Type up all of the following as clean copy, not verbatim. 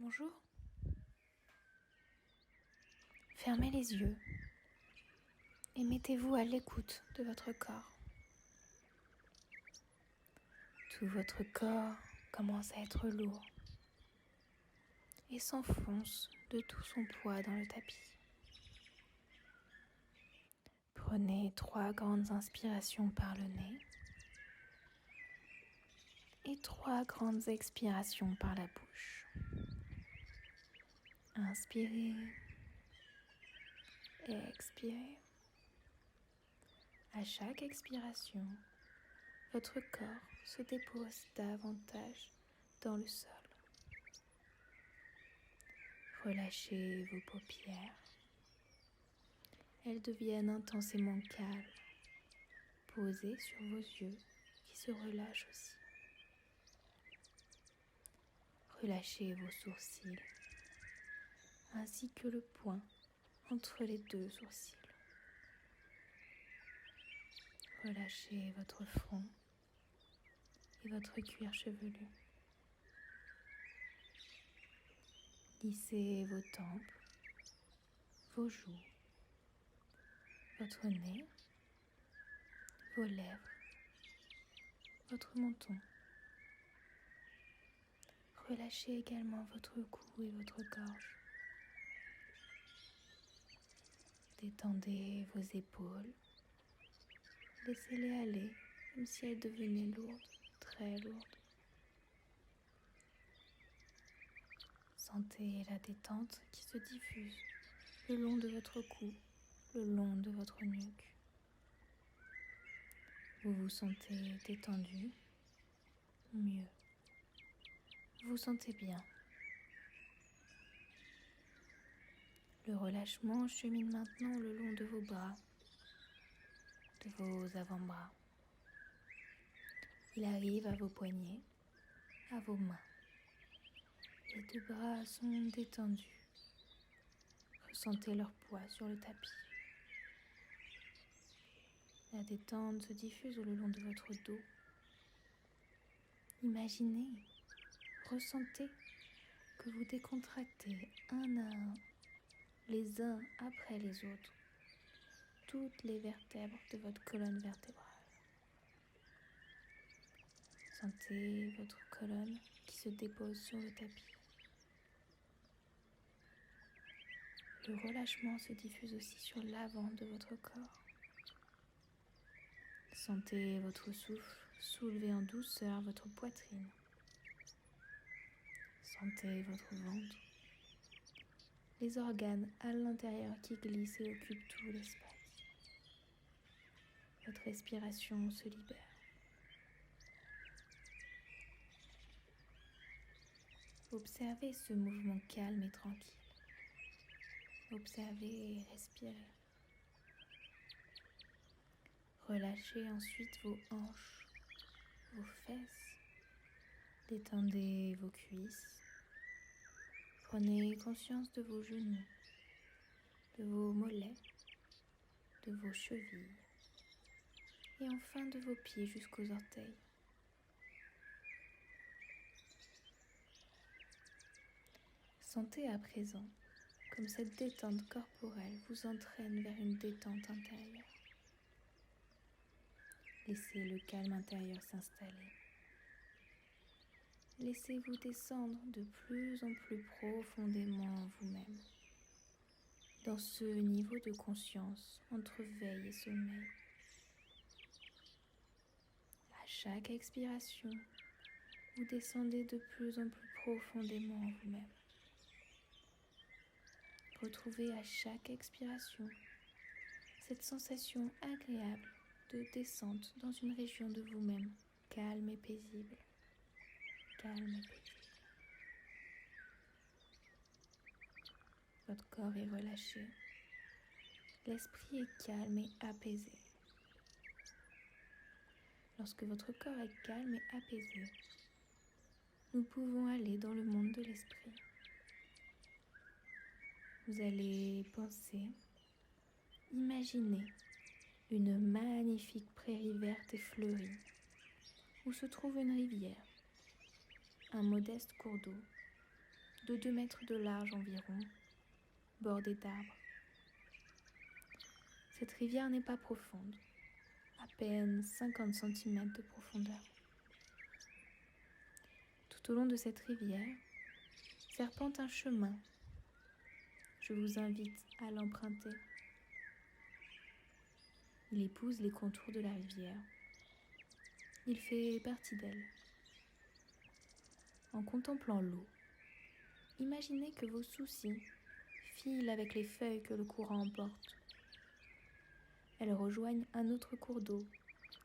Bonjour. Fermez les yeux et mettez-vous à l'écoute de votre corps. Tout votre corps commence à être lourd et s'enfonce de tout son poids dans le tapis. Prenez 3 grandes inspirations par le nez et 3 grandes expirations par la bouche. Inspirez, expirez. À chaque expiration, votre corps se dépose davantage dans le sol. Relâchez vos paupières. Elles deviennent intensément calmes, posées sur vos yeux qui se relâchent aussi. Relâchez vos sourcils, ainsi que le point entre les 2 sourcils. Relâchez votre front et votre cuir chevelu. Lissez vos tempes, vos joues, votre nez, vos lèvres, votre menton. Relâchez également votre cou et votre gorge. Détendez vos épaules. Laissez-les aller comme si elles devenaient lourdes, très lourdes. Sentez la détente qui se diffuse le long de votre cou, le long de votre nuque. Vous vous sentez détendu, mieux. Vous sentez bien. Le relâchement chemine maintenant le long de vos bras, de vos avant-bras. Il arrive à vos poignets, à vos mains. Les 2 bras sont détendus. Ressentez leur poids sur le tapis. La détente se diffuse le long de votre dos. Imaginez, ressentez que vous décontractez un à un, les uns après les autres, toutes les vertèbres de votre colonne vertébrale. Sentez votre colonne qui se dépose sur le tapis. Le relâchement se diffuse aussi sur l'avant de votre corps. Sentez votre souffle soulever en douceur votre poitrine. Sentez votre ventre, les organes à l'intérieur qui glissent et occupent tout l'espace. Votre respiration se libère. Observez ce mouvement calme et tranquille. Observez et respirez. Relâchez ensuite vos hanches, vos fesses. Détendez vos cuisses. Prenez conscience de vos genoux, de vos mollets, de vos chevilles et enfin de vos pieds jusqu'aux orteils. Sentez à présent comme cette détente corporelle vous entraîne vers une détente intérieure. Laissez le calme intérieur s'installer. Laissez-vous descendre de plus en plus profondément en vous-même, dans ce niveau de conscience entre veille et sommeil. À chaque expiration, vous descendez de plus en plus profondément en vous-même. Retrouvez à chaque expiration cette sensation agréable de descente dans une région de vous-même, calme et paisible. Calme et paisible. Votre corps est relâché. L'esprit est calme et apaisé. Lorsque votre corps est calme et apaisé, nous pouvons aller dans le monde de l'esprit. Vous allez penser, imaginer une magnifique prairie verte et fleurie où se trouve une rivière, un modeste cours d'eau de 2 mètres de large environ, bordée d'arbres. Cette rivière n'est pas profonde, à peine 50 cm de profondeur. Tout au long de cette rivière serpente un chemin. Je vous invite à l'emprunter. Il épouse les contours de la rivière. Il fait partie d'elle. En contemplant l'eau, imaginez que vos soucis filent avec les feuilles que le courant emporte. Elles rejoignent un autre cours d'eau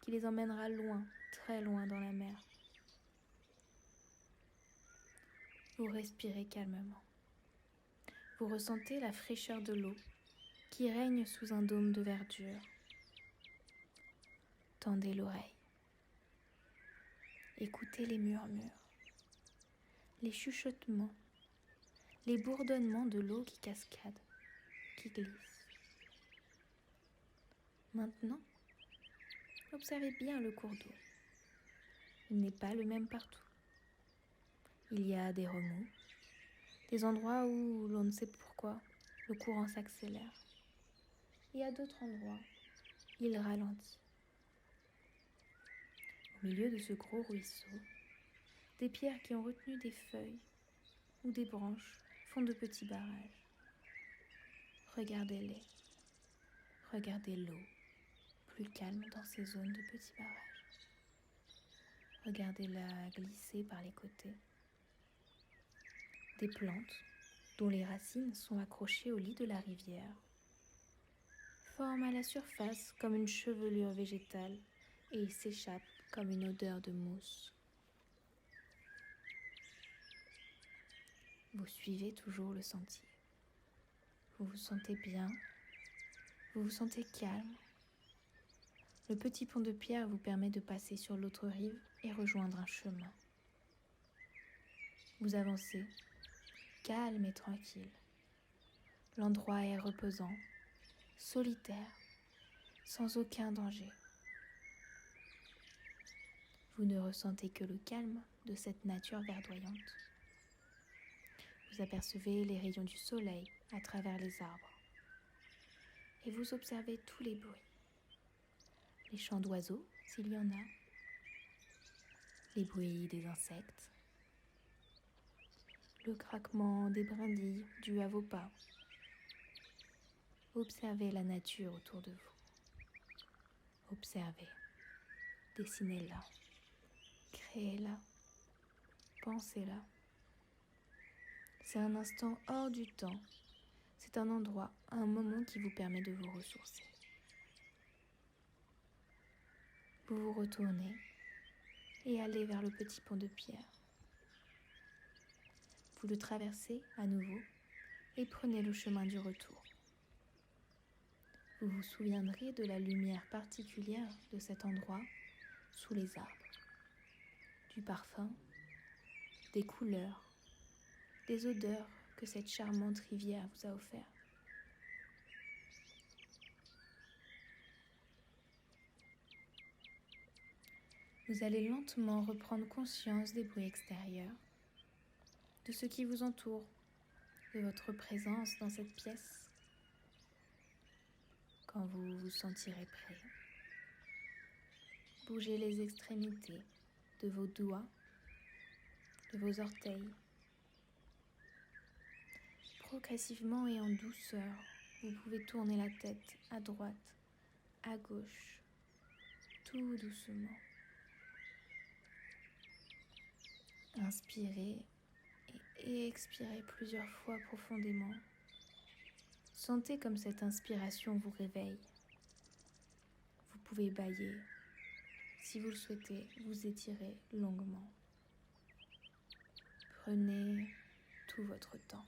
qui les emmènera loin, très loin dans la mer. Vous respirez calmement. Vous ressentez la fraîcheur de l'eau qui règne sous un dôme de verdure. Tendez l'oreille. Écoutez les murmures, les chuchotements, les bourdonnements de l'eau qui cascade, qui glisse. Maintenant, observez bien le cours d'eau. Il n'est pas le même partout. Il y a des remous, des endroits où l'on ne sait pourquoi le courant s'accélère. Et à d'autres endroits, il ralentit. Au milieu de ce gros ruisseau, des pierres qui ont retenu des feuilles ou des branches font de petits barrages. Regardez-les. Regardez l'eau, plus calme dans ces zones de petits barrages. Regardez-la glisser par les côtés. Des plantes, dont les racines sont accrochées au lit de la rivière, forment à la surface comme une chevelure végétale et s'échappent comme une odeur de mousse. Vous suivez toujours le sentier. Vous vous sentez bien, vous vous sentez calme. Le petit pont de pierre vous permet de passer sur l'autre rive et rejoindre un chemin. Vous avancez, calme et tranquille. L'endroit est reposant, solitaire, sans aucun danger. Vous ne ressentez que le calme de cette nature verdoyante. Vous apercevez les rayons du soleil à travers les arbres. Et vous observez tous les bruits. Les chants d'oiseaux, s'il y en a. Les bruits des insectes. Le craquement des brindilles dû à vos pas. Observez la nature autour de vous. Observez. Dessinez-la. Créez-la. Pensez-la. C'est un instant hors du temps. C'est un endroit, un moment qui vous permet de vous ressourcer. Vous vous retournez et allez vers le petit pont de pierre. Vous le traversez à nouveau et prenez le chemin du retour. Vous vous souviendrez de la lumière particulière de cet endroit sous les arbres, du parfum, des couleurs, des odeurs que cette charmante rivière vous a offert. Vous allez lentement reprendre conscience des bruits extérieurs, de ce qui vous entoure, de votre présence dans cette pièce. Quand vous vous sentirez prêt, bougez les extrémités de vos doigts, de vos orteils. Progressivement et en douceur, vous pouvez tourner la tête à droite, à gauche, tout doucement. Inspirez et expirez plusieurs fois profondément. Sentez comme cette inspiration vous réveille. Vous pouvez bâiller. Si vous le souhaitez, vous étirez longuement. Prenez tout votre temps.